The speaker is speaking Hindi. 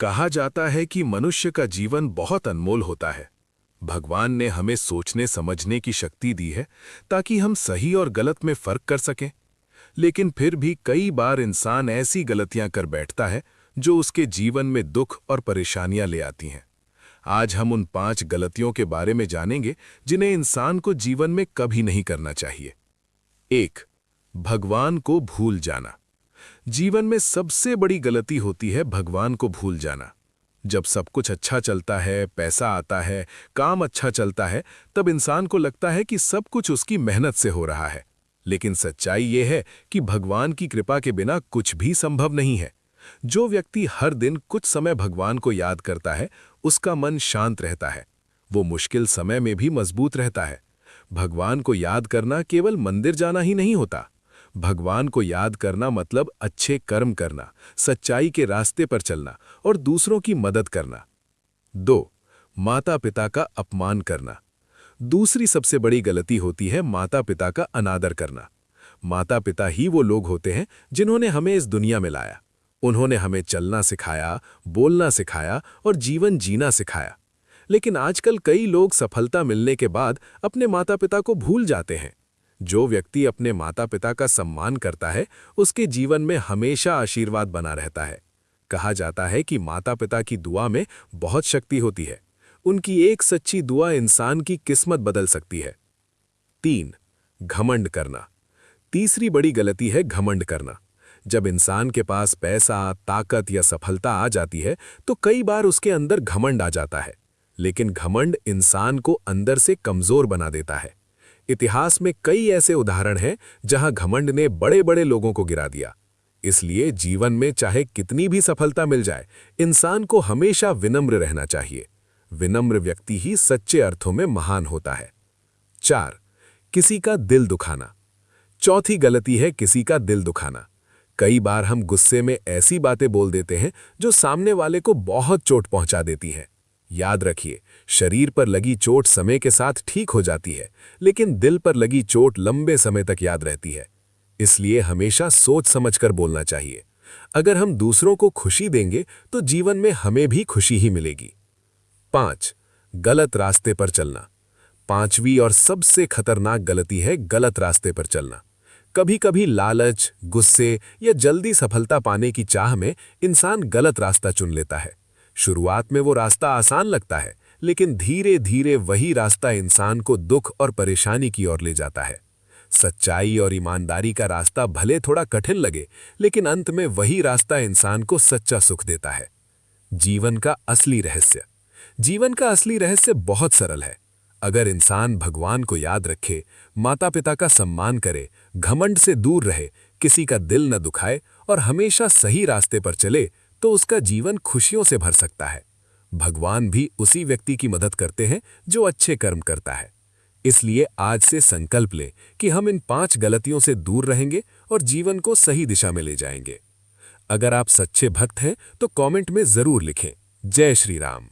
कहा जाता है कि मनुष्य का जीवन बहुत अनमोल होता है। भगवान ने हमें सोचने समझने की शक्ति दी है ताकि हम सही और गलत में फर्क कर सकें। लेकिन फिर भी कई बार इंसान ऐसी गलतियां कर बैठता है जो उसके जीवन में दुख और परेशानियां ले आती हैं। आज हम उन 5 गलतियों के बारे में जानेंगे जिन्हें इंसान को जीवन में कभी नहीं करना चाहिए। 1. भगवान को भूल जाना। जीवन में सबसे बड़ी गलती होती है भगवान को भूल जाना। जब सब कुछ अच्छा चलता है, पैसा आता है, काम अच्छा चलता है, तब इंसान को लगता है कि सब कुछ उसकी मेहनत से हो रहा है। लेकिन सच्चाई यह है कि भगवान की कृपा के बिना कुछ भी संभव नहीं है। जो व्यक्ति हर दिन कुछ समय भगवान को याद करता है, उसका मन शांत रहता है। वो मुश्किल समय में भी मजबूत रहता है। भगवान को याद करना केवल मंदिर जाना ही नहीं होता। भगवान को याद करना मतलब अच्छे कर्म करना, सच्चाई के रास्ते पर चलना और दूसरों की मदद करना। 2. माता पिता का अपमान करना। दूसरी सबसे बड़ी गलती होती है माता पिता का अनादर करना। माता पिता ही वो लोग होते हैं जिन्होंने हमें इस दुनिया में लाया। उन्होंने हमें चलना सिखाया, बोलना सिखाया और जीवन जीना सिखाया। लेकिन आजकल कई लोग सफलता मिलने के बाद अपने माता पिता को भूल जाते हैं। जो व्यक्ति अपने माता पिता का सम्मान करता है, उसके जीवन में हमेशा आशीर्वाद बना रहता है। कहा जाता है कि माता पिता की दुआ में बहुत शक्ति होती है। उनकी एक सच्ची दुआ इंसान की किस्मत बदल सकती है। 3. घमंड करना। तीसरी बड़ी गलती है घमंड करना। जब इंसान के पास पैसा, ताकत या सफलता आ जाती है, तो कई बार उसके अंदर घमंड आ जाता है। लेकिन घमंड इंसान को अंदर से कमजोर बना देता है। इतिहास में कई ऐसे उदाहरण हैं जहां घमंड ने बड़े बड़े लोगों को गिरा दिया। इसलिए जीवन में चाहे कितनी भी सफलता मिल जाए, इंसान को हमेशा विनम्र रहना चाहिए। विनम्र व्यक्ति ही सच्चे अर्थों में महान होता है। 4. किसी का दिल दुखाना। चौथी गलती है किसी का दिल दुखाना। कई बार हम गुस्से में ऐसी बातें बोल देते हैं जो सामने वाले को बहुत चोट पहुंचा देती हैं। याद रखिए, शरीर पर लगी चोट समय के साथ ठीक हो जाती है, लेकिन दिल पर लगी चोट लंबे समय तक याद रहती है। इसलिए हमेशा सोच समझकर बोलना चाहिए। अगर हम दूसरों को खुशी देंगे तो जीवन में हमें भी खुशी ही मिलेगी। 5. गलत रास्ते पर चलना। पांचवी और सबसे खतरनाक गलती है गलत रास्ते पर चलना। कभी कभी लालच, गुस्से या जल्दी सफलता पाने की चाह में इंसान गलत रास्ता चुन लेता है। शुरुआत में वो रास्ता आसान लगता है, लेकिन धीरे धीरे वही रास्ता इंसान को दुख और परेशानी की ओर ले जाता है। सच्चाई और ईमानदारी का रास्ता भले थोड़ा कठिन लगे, लेकिन अंत में वही रास्ता इंसान को सच्चा सुख देता है। जीवन का असली रहस्य। जीवन का असली रहस्य बहुत सरल है। अगर इंसान भगवान को याद रखे, माता पिता का सम्मान करे, घमंड से दूर रहे, किसी का दिल न दुखाए और हमेशा सही रास्ते पर चले, तो उसका जीवन खुशियों से भर सकता है। भगवान भी उसी व्यक्ति की मदद करते हैं जो अच्छे कर्म करता है। इसलिए आज से संकल्प लें कि हम इन 5 गलतियों से दूर रहेंगे और जीवन को सही दिशा में ले जाएंगे। अगर आप सच्चे भक्त हैं तो कमेंट में जरूर लिखें, जय श्री राम।